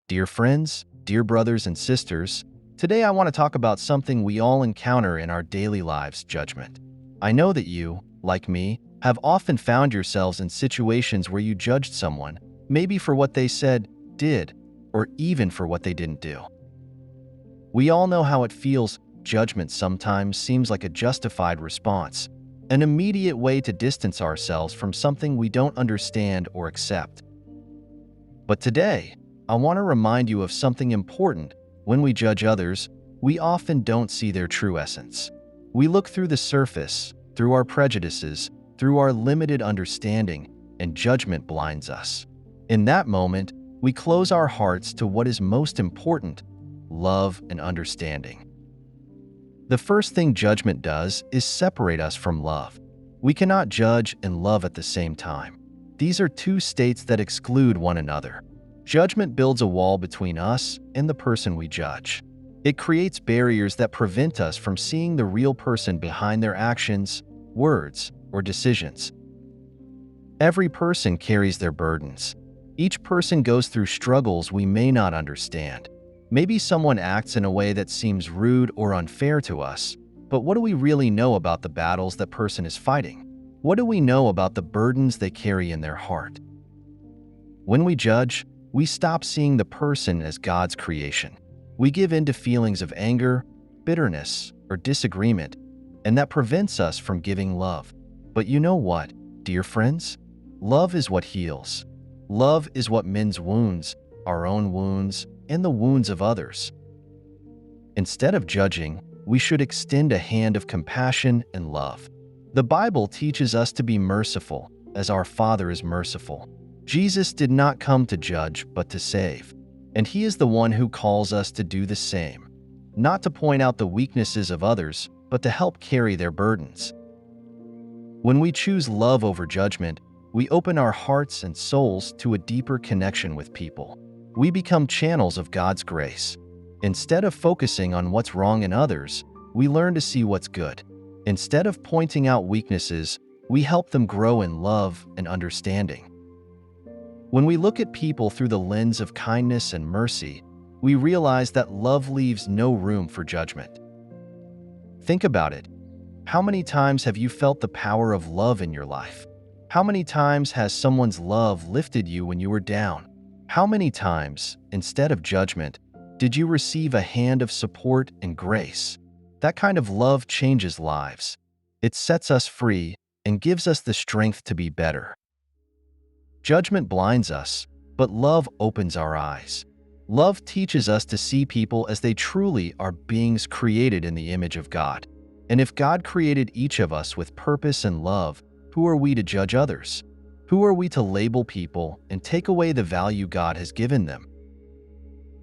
Dear friends, dear brothers and sisters, today I want to talk about something we all encounter in our daily lives: judgment. I know that you, like me, have often found yourselves in situations where you judged someone, maybe for what they said, did, or even for what they didn't do. We all know how it feels. Judgment sometimes seems like a justified response, an immediate way to distance ourselves from something we don't understand or accept. But today, I want to remind you of something important. When we judge others, we often don't see their true essence. We look through the surface, through our prejudices, through our limited understanding, and judgment blinds us. In that moment, we close our hearts to what is most important: love and understanding. The first thing judgment does is separate us from love. We cannot judge and love at the same time. These are two states that exclude one another. Judgment builds a wall between us and the person we judge. It creates barriers that prevent us from seeing the real person behind their actions, words, or decisions. Every person carries their burdens. Each person goes through struggles we may not understand. Maybe someone acts in a way that seems rude or unfair to us, but what do we really know about the battles that person is fighting? What do we know about the burdens they carry in their heart? When we judge, we stop seeing the person as God's creation. We give in to feelings of anger, bitterness, or disagreement, and that prevents us from giving love. But you know what, dear friends? Love is what heals. Love is what mends wounds, our own wounds, and the wounds of others. Instead of judging, we should extend a hand of compassion and love. The Bible teaches us to be merciful, as our Father is merciful. Jesus did not come to judge, but to save. And He is the one who calls us to do the same, not to point out the weaknesses of others, but to help carry their burdens. When we choose love over judgment, we open our hearts and souls to a deeper connection with people. We become channels of God's grace. Instead of focusing on what's wrong in others, we learn to see what's good. Instead of pointing out weaknesses, we help them grow in love and understanding. When we look at people through the lens of kindness and mercy, we realize that love leaves no room for judgment. Think about it. How many times have you felt the power of love in your life? How many times has someone's love lifted you when you were down? How many times, instead of judgment, did you receive a hand of support and grace? That kind of love changes lives. It sets us free and gives us the strength to be better. Judgment blinds us, but love opens our eyes. Love teaches us to see people as they truly are: beings created in the image of God. And if God created each of us with purpose and love, who are we to judge others? Who are we to label people and take away the value God has given them?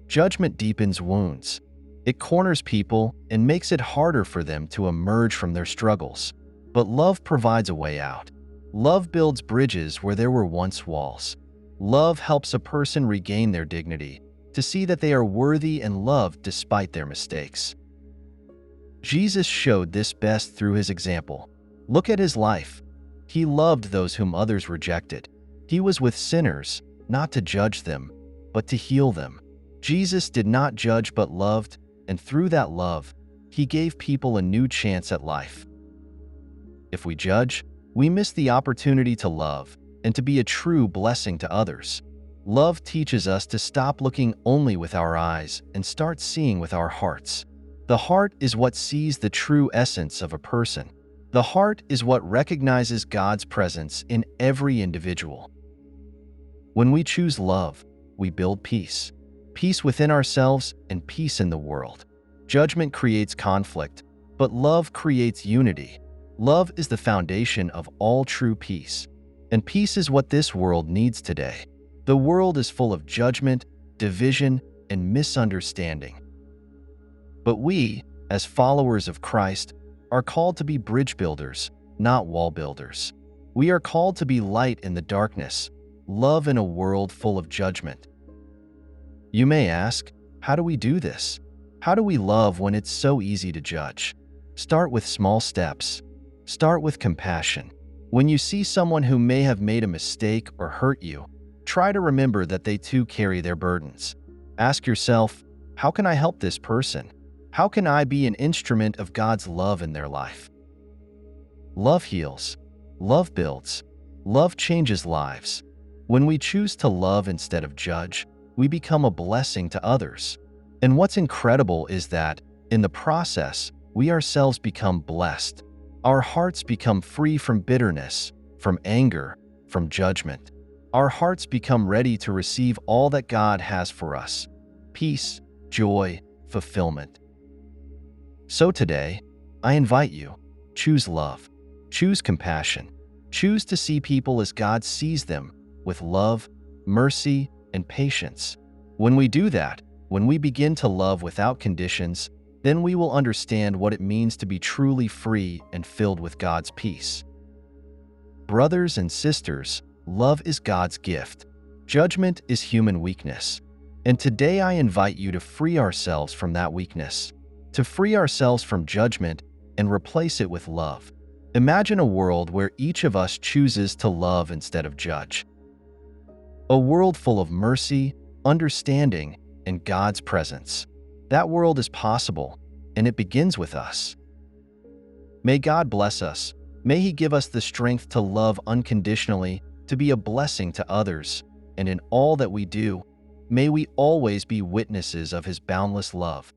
Judgment deepens wounds. It corners people and makes it harder for them to emerge from their struggles. But love provides a way out. Love builds bridges where there were once walls. Love helps a person regain their dignity, to see that they are worthy and loved despite their mistakes. Jesus showed this best through His example. Look at His life. He loved those whom others rejected. He was with sinners, not to judge them, but to heal them. Jesus did not judge but loved, and through that love, He gave people a new chance at life. If we judge, we miss the opportunity to love and to be a true blessing to others. Love teaches us to stop looking only with our eyes and start seeing with our hearts. The heart is what sees the true essence of a person. The heart is what recognizes God's presence in every individual. When we choose love, we build peace. Peace within ourselves and peace in the world. Judgment creates conflict, but love creates unity. Love is the foundation of all true peace. And peace is what this world needs today. The world is full of judgment, division, and misunderstanding. But we, as followers of Christ, are called to be bridge builders, not wall builders. We are called to be light in the darkness, love in a world full of judgment. You may ask, how do we do this? How do we love when it's so easy to judge? Start with small steps. Start with compassion. When you see someone who may have made a mistake or hurt you, try to remember that they too carry their burdens. Ask yourself, how can I help this person? How can I be an instrument of God's love in their life? Love heals. Love builds. Love changes lives. When we choose to love instead of judge, we become a blessing to others. And what's incredible is that, in the process, we ourselves become blessed. Our hearts become free from bitterness, from anger, from judgment. Our hearts become ready to receive all that God has for us: peace, joy, fulfillment. So today, I invite you, choose love, choose compassion, choose to see people as God sees them, with love, mercy, and patience. When we do that, when we begin to love without conditions, then we will understand what it means to be truly free and filled with God's peace. Brothers and sisters, love is God's gift. Judgment is human weakness. And today I invite you to free ourselves from that weakness, to free ourselves from judgment and replace it with love. Imagine a world where each of us chooses to love instead of judge. A world full of mercy, understanding, and God's presence. That world is possible, and it begins with us. May God bless us. May He give us the strength to love unconditionally, to be a blessing to others, and in all that we do, may we always be witnesses of His boundless love.